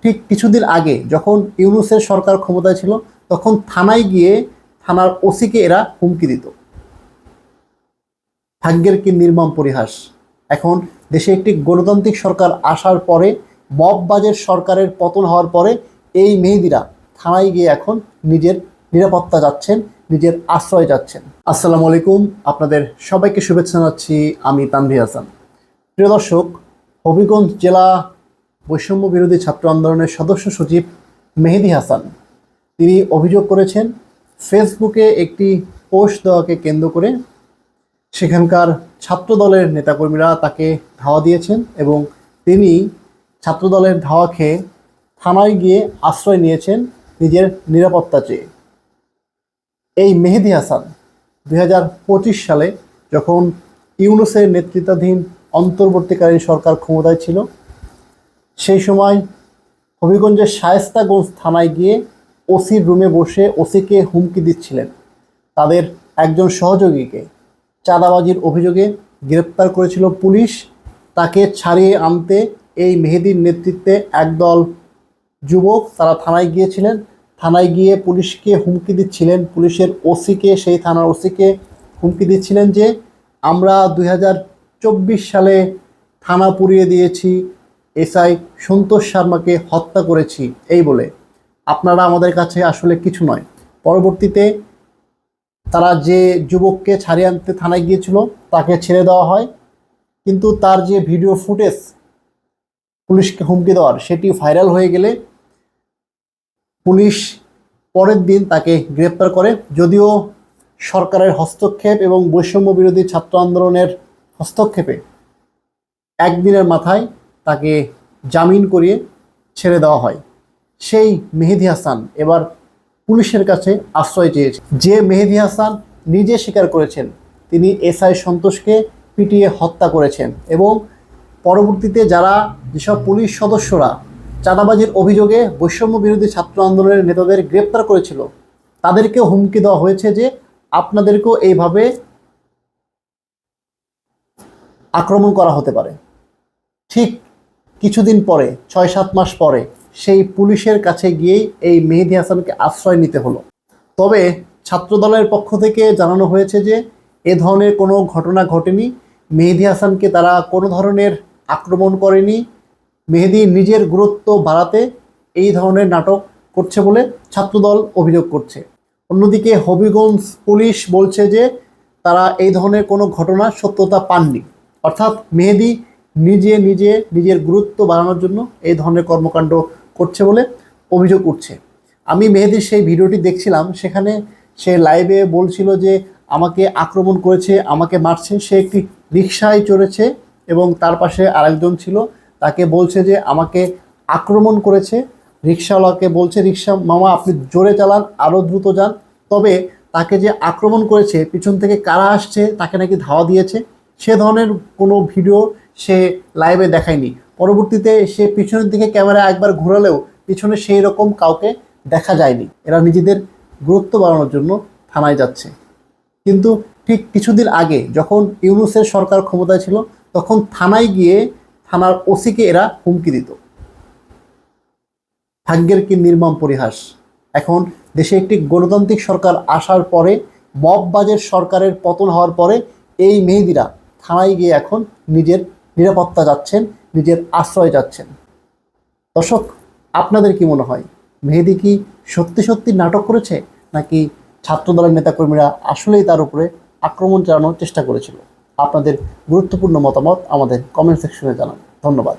ঠিক কিছুদিন আগে যখন ইউনূসের সরকার ক্ষমতায় ছিল তখন থানায় গিয়ে থানার ওসিকে এরা হুমকি দিত। ভাগ্যের কি নির্মম পরিহাস! এখন দেশে একটি গণতান্ত্রিক সরকার আসার পরে, মববাজের সরকারের পতন হওয়ার পরে এই মেহেদিরা থানায় গিয়ে এখন নিজের নিরাপত্তা যাচ্ছেন, নিজের আশ্রয় যাচ্ছেন। আসসালামু আলাইকুম, আপনাদের সবাইকে শুভেচ্ছা জানাচ্ছি। আমি তানভীর হাসান। প্রিয় দর্শক, হবিগঞ্জ জেলা বৈষম্য বিরোধী ছাত্র আন্দোলনের সদস্য সচিব মেহেদী হাসান তিনি অভিযোগ করেছেন ফেসবুকে একটি পোস্ট দেওয়াকে কেন্দ্র করে সেখানকার ছাত্রদলের নেতাকর্মীরা তাকে ধাওয়া দিয়েছেন এবং তিনি ছাত্রদলের ধাওয়া খেয়ে থানায় গিয়ে আশ্রয় নিয়েছেন নিজের নিরাপত্তা চেয়ে। এই মেহেদী হাসান 2025 সালে যখন ইউনূসের নেতৃত্বাধীন অন্তর্বর্তীকালীন সরকার ক্ষমতায় ছিল, সেই সময় হবিগঞ্জের শায়েস্তাগঞ্জ থানায় গিয়ে ওসির রুমে বসে ওসিকে হুমকি দিচ্ছিলেন। তাদের একজন সহযোগীকে চাঁদাবাজির অভিযোগে গ্রেপ্তার করেছিল পুলিশ। তাকে ছাড়িয়ে আনতে এই মেহেদীর নেতৃত্বে একদল যুবক তারা থানায় গিয়েছিলেন। থানায় গিয়ে পুলিশকে হুমকি দিচ্ছিলেন, পুলিশের ওসিকে, সেই থানার ওসিকে হুমকি দিচ্ছিলেন যে আমরা 2024 সালে থানা পুড়িয়ে দিয়েছি, এসআই সন্তোষ শর্মাকে হত্যা করেছি, এই বলে আপনারা আমাদের কাছে আসলে কিছু নয়। পরবর্তীতে তারা যে যুবককে ছাড়িয়ে আনতে থানায় গিয়েছিল তাকে ছেড়ে দেওয়া হয়, কিন্তু তার যে ভিডিও ফুটেজ পুলিশকে হুমকি দেওয়ার সেটি ভাইরাল হয়ে গেলে পুলিশ পরের দিন তাকে গ্রেপ্তার করে। যদিও সরকারের হস্তক্ষেপ এবং বৈষম্য বিরোধী ছাত্র আন্দোলনের হস্তক্ষেপে একদিনের মাথায় তাকে জামিন করিয়ে ছেড়ে দেওয়া হয়। সেই মেহেদী হাসান এবার পুলিশের কাছে আশ্রয় চেয়েছে। যে মেহেদী হাসান নিজে স্বীকার করেছেন তিনি এসআই সন্তোষকে পিটিয়ে হত্যা করেছেন এবং পরবর্তীতে যেসব পুলিশ সদস্যরা চাঁদাবাজির অভিযোগে বৈষম্য বিরোধী ছাত্র আন্দোলনের নেতাদের গ্রেপ্তার করেছিল তাদেরকেও হুমকি দেওয়া হয়েছে যে আপনাদেরকেও এইভাবে আক্রমণ করা হতে পারে। ঠিক কিছুদিন পরে, 6-7 মাস পরে সেই পুলিশের কাছে গিয়েই এই মেহেদী হাসানকে আশ্রয় নিতে হলো। তবে ছাত্রদলের পক্ষ থেকে জানানো হয়েছে যে এ ধরনের কোনো ঘটনা ঘটেনি, মেহেদী হাসানকে তারা কোনো ধরনের আক্রমণ করেনি। মেহেদী নিজের গুরুত্ব বাড়াতে এই ধরনের নাটক করছে বলে ছাত্রদল অভিযোগ করছে। অন্যদিকে হবিগঞ্জ পুলিশ বলছে যে তারা এই ধরনের কোনো ঘটনা সত্যতা পাননি, অর্থাৎ মেহেদী নিজের গুরুত্ব বাড়ানোর জন্য এই ধরনের কর্মকাণ্ড করছে বলে অভিযোগ উঠছে। আমি মেহেদীর সেই ভিডিওটি দেখছিলাম, সেখানে সে লাইভে বলছিল যে আমাকে আক্রমণ করেছে, আমাকে মারছে। সে একটি রিকশায় চড়েছে এবং তার পাশে আরেকজন ছিল, তাকে বলছে যে আমাকে আক্রমণ করেছে। রিকশাওয়ালাকে বলছে, রিকশা মামা আপনি জোরে চালান, আরও দ্রুত যান। তবে তাকে যে আক্রমণ করেছে, পিছন থেকে কারা আসছে, তাকে নাকি ধাওয়া দিয়েছে, সে ধরনের কোনো ভিডিও সে লাইভে দেখায়নি। পরবর্তীতে সে পিছনের দিকে ক্যামেরা একবার ঘোরালেও পিছনে সেই রকম কাউকে দেখা যায়নি। এরা নিজেদের গুরুত্ব বাড়ানোর জন্য থানায় যাচ্ছে। কিন্তু ঠিক কিছুদিন আগে যখন ইউনূসের সরকার ক্ষমতায় ছিল তখন থানায় গিয়ে থানার ওসিকে এরা হুমকি দিত। ভাগ্যের কি নির্মম পরিহাস! এখন দেশে একটি গণতান্ত্রিক সরকার আসার পরে, মববাজের সরকারের পতন হওয়ার পরে এই মেহেদিরা থানায় গিয়ে এখন নিজের নিরাপত্তা যাচ্ছেন, নিজের আশ্রয় যাচ্ছেন। দর্শক, আপনাদের কি মনে হয়, মেহেদী কি সত্যি সত্যি নাটক করেছে, নাকি ছাত্রদলের নেতাকর্মীরা আসলেই তার উপরে আক্রমণ চালানোর চেষ্টা করেছিল? আপনাদের গুরুত্বপূর্ণ মতামত আমাদের কমেন্ট সেকশনে জানান। ধন্যবাদ।